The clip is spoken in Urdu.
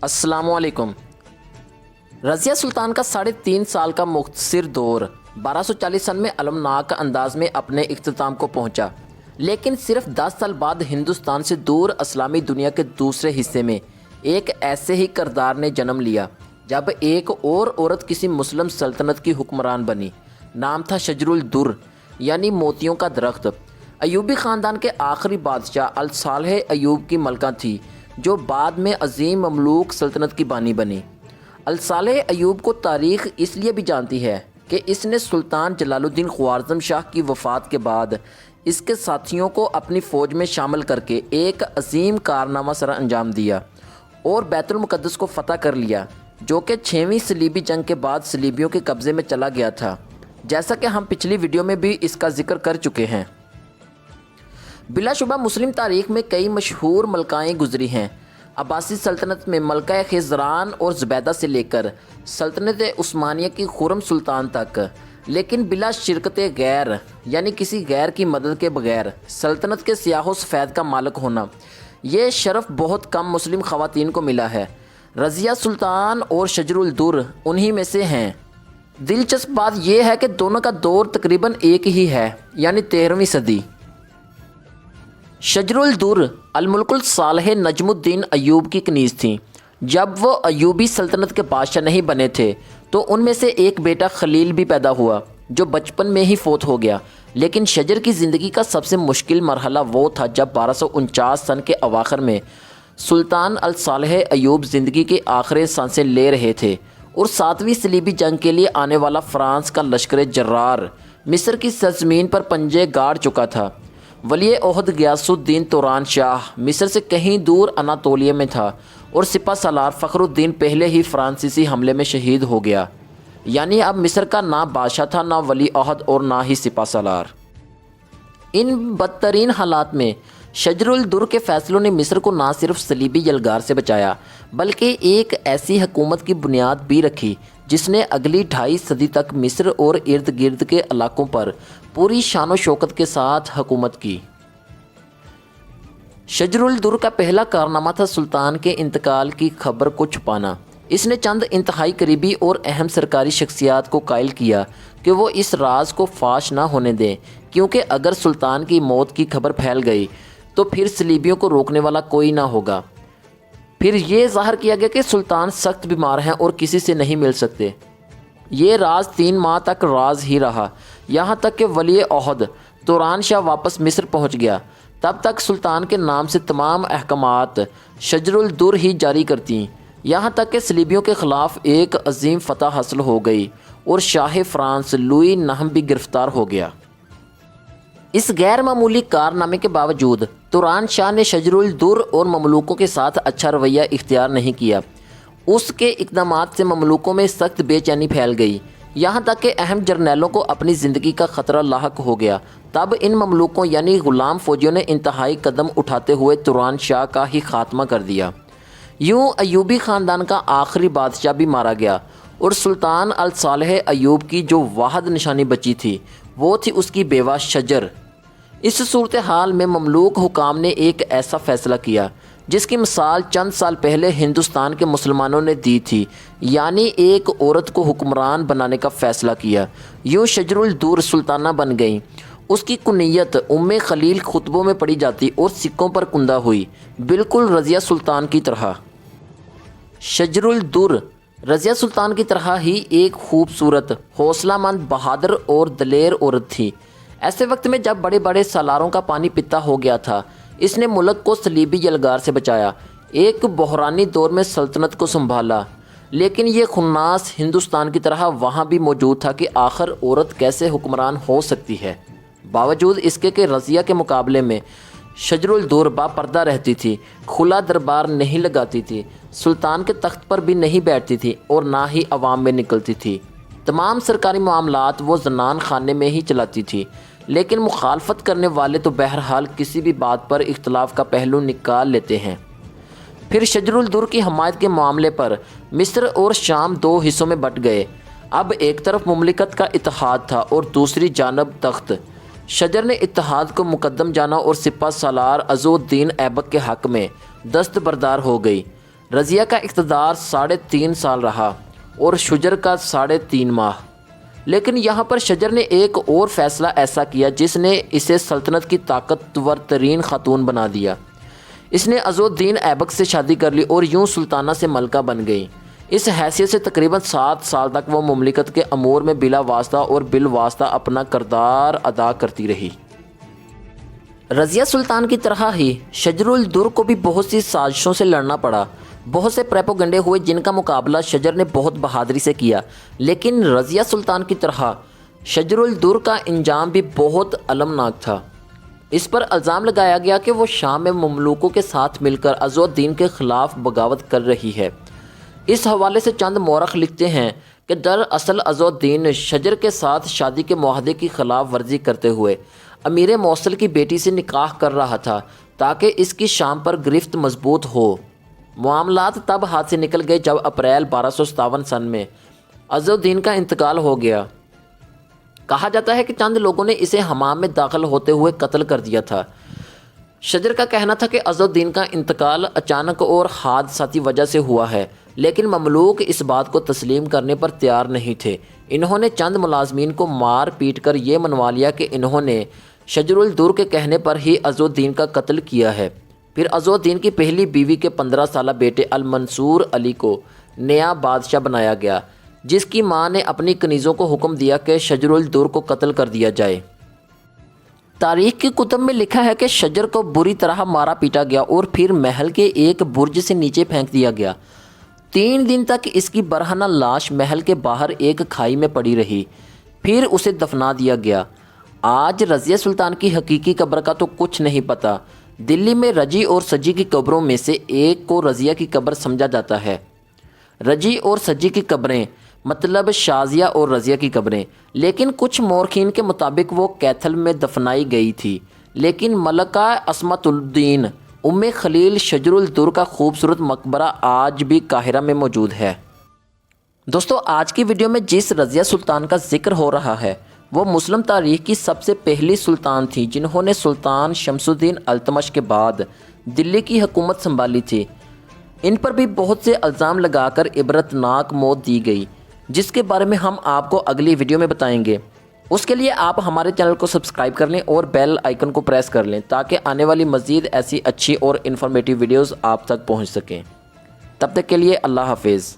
السلام علیکم۔ رضیہ سلطان کا 3.5 سال کا مختصر دور 1240 سن میں المناک انداز میں اپنے اختتام کو پہنچا، لیکن صرف 10 سال بعد ہندوستان سے دور اسلامی دنیا کے دوسرے حصے میں ایک ایسے ہی کردار نے جنم لیا جب ایک اور عورت کسی مسلم سلطنت کی حکمران بنی۔ نام تھا شجر الدر، یعنی موتیوں کا درخت۔ ایوبی خاندان کے آخری بادشاہ الصالح ایوب کی ملکہ تھی، جو بعد میں عظیم مملوک سلطنت کی بانی بنی۔ الصالح ایوب کو تاریخ اس لیے بھی جانتی ہے کہ اس نے سلطان جلال الدین خوارزم شاہ کی وفات کے بعد اس کے ساتھیوں کو اپنی فوج میں شامل کر کے ایک عظیم کارنامہ سر انجام دیا اور بیت المقدس کو فتح کر لیا، جو کہ 6ویں صلیبی جنگ کے بعد صلیبیوں کے قبضے میں چلا گیا تھا، جیسا کہ ہم پچھلی ویڈیو میں بھی اس کا ذکر کر چکے ہیں۔ بلا شبہ مسلم تاریخ میں کئی مشہور ملکائیں گزری ہیں۔ عباسی سلطنت میں ملکہ خزران اور زبیدہ سے لے کر سلطنت عثمانیہ کی خرم سلطان تک، لیکن بلا شرکت غیر، یعنی کسی غیر کی مدد کے بغیر سلطنت کے سیاح و سفید کا مالک ہونا، یہ شرف بہت کم مسلم خواتین کو ملا ہے۔ رضیہ سلطان اور شجر الدر انہی میں سے ہیں۔ دلچسپ بات یہ ہے کہ دونوں کا دور تقریباً ایک ہی ہے، یعنی 13ویں صدی۔ شجر الدر الملک الصالح نجم الدین ایوب کی کنیز تھیں۔ جب وہ ایوبی سلطنت کے بادشاہ نہیں بنے تھے تو ان میں سے ایک بیٹا خلیل بھی پیدا ہوا، جو بچپن میں ہی فوت ہو گیا۔ لیکن شجر کی زندگی کا سب سے مشکل مرحلہ وہ تھا جب 1249 سن کے اواخر میں سلطان الصالح ایوب زندگی کے آخری سانسیں لے رہے تھے اور 7ویں صلیبی جنگ کے لیے آنے والا فرانس کا لشکر جرار مصر کی سرزمین پر پنجے گاڑ چکا تھا۔ ولی عہد غیاث الدین توران شاہ مصر سے کہیں دور اناطولیہ میں تھا اور سپہ سالار فخر الدین پہلے ہی فرانسیسی حملے میں شہید ہو گیا، یعنی اب مصر کا نہ بادشاہ تھا، نہ ولی عہد اور نہ ہی سپہ سالار۔ ان بدترین حالات میں شجر الدر کے فیصلوں نے مصر کو نہ صرف صلیبی یلغار سے بچایا بلکہ ایک ایسی حکومت کی بنیاد بھی رکھی جس نے اگلی 2.5 صدی تک مصر اور ارد گرد کے علاقوں پر پوری شان و شوکت کے ساتھ حکومت کی۔ شجر الدر کا پہلا کارنامہ تھا سلطان کے انتقال کی خبر کو چھپانا۔ اس نے چند انتہائی قریبی اور اہم سرکاری شخصیات کو قائل کیا کہ وہ اس راز کو فاش نہ ہونے دیں، کیونکہ اگر سلطان کی موت کی خبر پھیل گئی تو پھر صلیبیوں کو روکنے والا کوئی نہ ہوگا۔ پھر یہ ظاہر کیا گیا کہ سلطان سخت بیمار ہیں اور کسی سے نہیں مل سکتے۔ یہ راز 3 ماہ تک راز ہی رہا، یہاں تک کہ ولی عہد توران شاہ واپس مصر پہنچ گیا۔ تب تک سلطان کے نام سے تمام احکامات شجر الدر ہی جاری کرتی، یہاں تک کہ صلیبیوں کے خلاف ایک عظیم فتح حاصل ہو گئی اور شاہ فرانس لوئی نہم بھی گرفتار ہو گیا۔ اس غیر معمولی کارنامے کے باوجود توران شاہ نے شجر الدر اور مملوکوں کے ساتھ اچھا رویہ اختیار نہیں کیا۔ اس کے اقدامات سے مملوکوں میں سخت بے چینی پھیل گئی، یہاں تک کہ اہم جرنیلوں کو اپنی زندگی کا خطرہ لاحق ہو گیا۔ تب ان مملوکوں یعنی غلام فوجیوں نے انتہائی قدم اٹھاتے ہوئے توران شاہ کا ہی خاتمہ کر دیا۔ یوں ایوبی خاندان کا آخری بادشاہ بھی مارا گیا اور سلطان الصالح ایوب کی جو واحد نشانی بچی تھی وہ تھی اس کی بیوہ شجر۔ اس صورتحال میں مملوک حکام نے ایک ایسا فیصلہ کیا جس کی مثال چند سال پہلے ہندوستان کے مسلمانوں نے دی تھی، یعنی ایک عورت کو حکمران بنانے کا فیصلہ کیا۔ یوں شجر الدر سلطانہ بن گئیں۔ اس کی کنیت خلیل خطبوں میں پڑھی جاتی اور سکوں پر کندہ ہوئی، بالکل رضیہ سلطان کی طرح۔ شجر الدر رضیہ سلطان کی طرح ہی ایک خوبصورت، حوصلہ مند، بہادر اور دلیر عورت تھی۔ ایسے وقت میں جب بڑے بڑے سالاروں کا پانی پیتا ہو گیا تھا، اس نے ملک کو صلیبی یلغار سے بچایا، ایک بحرانی دور میں سلطنت کو سنبھالا۔ لیکن یہ خناس ہندوستان کی طرح وہاں بھی موجود تھا کہ آخر عورت کیسے حکمران ہو سکتی ہے۔ باوجود اس کے کہ رضیہ کے مقابلے میں شجر الدر با پردہ رہتی تھی، کھلا دربار نہیں لگاتی تھی، سلطان کے تخت پر بھی نہیں بیٹھتی تھی اور نہ ہی عوام میں نکلتی تھی۔ تمام سرکاری معاملات وہ زنان خانے میں ہی چلاتی تھی، لیکن مخالفت کرنے والے تو بہرحال کسی بھی بات پر اختلاف کا پہلو نکال لیتے ہیں۔ پھر شجر الدر کی حمایت کے معاملے پر مصر اور شام 2 حصوں میں بٹ گئے۔ اب ایک طرف مملکت کا اتحاد تھا اور دوسری جانب تخت۔ شجر نے اتحاد کو مقدم جانا اور سپہ سالار عز الدین ایبک کے حق میں دستبردار ہو گئی۔ رضیہ کا اقتدار 3.5 سال رہا اور شجر کا 3.5 ماہ، لیکن یہاں پر شجر نے ایک اور فیصلہ ایسا کیا جس نے اسے سلطنت کی طاقتور ترین خاتون بنا دیا۔ اس نے عز الدین ایبک سے شادی کر لی اور یوں سلطانہ سے ملکہ بن گئی۔ اس حیثیت سے تقریباً 7 سال تک وہ مملکت کے امور میں بلا واسطہ اور بالواسطہ اپنا کردار ادا کرتی رہی۔ رضیہ سلطان کی طرح ہی شجر الدر کو بھی بہت سی سازشوں سے لڑنا پڑا۔ بہت سے پروپیگنڈے ہوئے جن کا مقابلہ شجر نے بہت بہادری سے کیا، لیکن رضیہ سلطان کی طرح شجر الدر کا انجام بھی بہت المناک تھا۔ اس پر الزام لگایا گیا کہ وہ شام میں مملوکوں کے ساتھ مل کر عز الدین کے خلاف بغاوت کر رہی ہے۔ اس حوالے سے چند مورخ لکھتے ہیں کہ دراصل عز الدین شجر کے ساتھ شادی کے معاہدے کی خلاف ورزی کرتے ہوئے امیر موصل کی بیٹی سے نکاح کر رہا تھا تاکہ اس کی شام پر گرفت مضبوط ہو۔ معاملات تب ہاتھ سے نکل گئے جب اپریل 1257 سن میں عز الدین کا انتقال ہو گیا۔ کہا جاتا ہے کہ چند لوگوں نے اسے حمام میں داخل ہوتے ہوئے قتل کر دیا تھا۔ شجر کا کہنا تھا کہ عز الدین کا انتقال اچانک اور حادثاتی وجہ سے ہوا ہے، لیکن مملوک اس بات کو تسلیم کرنے پر تیار نہیں تھے۔ انہوں نے چند ملازمین کو مار پیٹ کر یہ منوا لیا کہ انہوں نے شجر الدر کے کہنے پر ہی عز الدین کا قتل کیا ہے۔ پھر عز الدین کی پہلی بیوی کے 15 سالہ بیٹے المنصور علی کو نیا بادشاہ بنایا گیا، جس کی ماں نے اپنی کنیزوں کو حکم دیا کہ شجر الدر کو قتل کر دیا جائے۔ تاریخ کی کتب میں لکھا ہے کہ شجر کو بری طرح مارا پیٹا گیا اور پھر محل کے ایک برج سے نیچے پھینک دیا گیا۔ 3 دن تک اس کی برہنہ لاش محل کے باہر ایک کھائی میں پڑی رہی، پھر اسے دفنا دیا گیا۔ آج رضیہ سلطان کی حقیقی قبر کا تو کچھ نہیں پتہ۔ دلی میں رجی اور سجی کی قبروں میں سے ایک کو رضیہ کی قبر سمجھا جاتا ہے۔ رجی اور سجی کی قبریں مطلب شازیہ اور رضیہ کی قبریں، لیکن کچھ مورخین کے مطابق وہ کیتھل میں دفنائی گئی تھی، لیکن ملکہ عصمت الدین ام خلیل شجر الدر کا خوبصورت مقبرہ آج بھی قاہرہ میں موجود ہے۔ دوستو، آج کی ویڈیو میں جس رضیہ سلطان کا ذکر ہو رہا ہے وہ مسلم تاریخ کی سب سے پہلی سلطان تھی جنہوں نے سلطان شمس الدین التمش کے بعد دلی کی حکومت سنبھالی تھی۔ ان پر بھی بہت سے الزام لگا کر عبرتناک موت دی گئی، جس کے بارے میں ہم آپ کو اگلی ویڈیو میں بتائیں گے۔ اس کے لیے آپ ہمارے چینل کو سبسکرائب کر لیں اور بیل آئیکن کو پریس کر لیں تاکہ آنے والی مزید ایسی اچھی اور انفارمیٹیو ویڈیوز آپ تک پہنچ سکیں۔ تب تک کے لیے اللہ حافظ۔